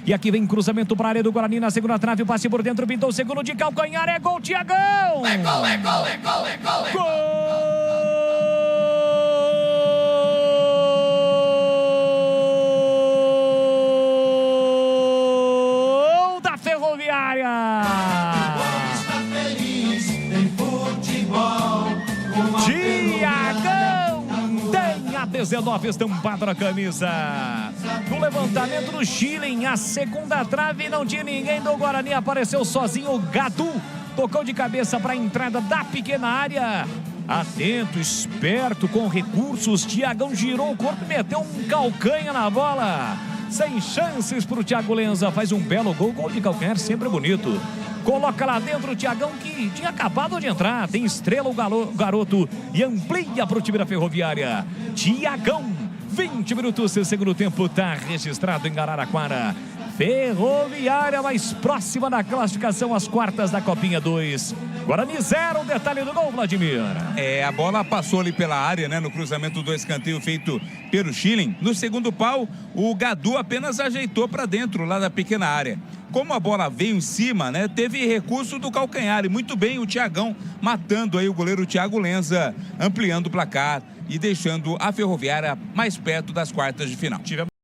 E aqui vem cruzamento para a área do Guarani na segunda trave. Passe por dentro, pintou o segundo de calcanhar. É gol, Thiagão! É gol, é gol, é gol, é gol! Gol da Ferroviária! Thiagão tem a 19 estampada na camisa. No levantamento do Chile, a segunda trave, não tinha ninguém do Guarani, apareceu sozinho o Gadu. Tocou de cabeça para a entrada da pequena área. Atento, esperto, com recursos, Thiagão girou o corpo e meteu um calcanha na bola. Sem chances para o Thiago Lenza, faz um belo gol, gol de calcanhar sempre bonito. Coloca lá dentro o Thiagão, que tinha acabado de entrar. Tem estrela o garoto e amplia para o time da Ferroviária. Thiagão, 20 minutos do segundo tempo, está registrado em Araraquara. Ferroviária mais próxima da classificação às quartas da Copinha 2. Guarani 0, detalhe do gol, Vladimir. A bola passou ali pela área, né, no cruzamento do escanteio feito pelo Chile. No segundo pau, o Gadu apenas ajeitou para dentro, lá da pequena área. Como a bola veio em cima, né, teve recurso do calcanhar. E muito bem o Thiagão matando aí o goleiro Thiago Lenza, ampliando o placar e deixando a Ferroviária mais perto das quartas de final.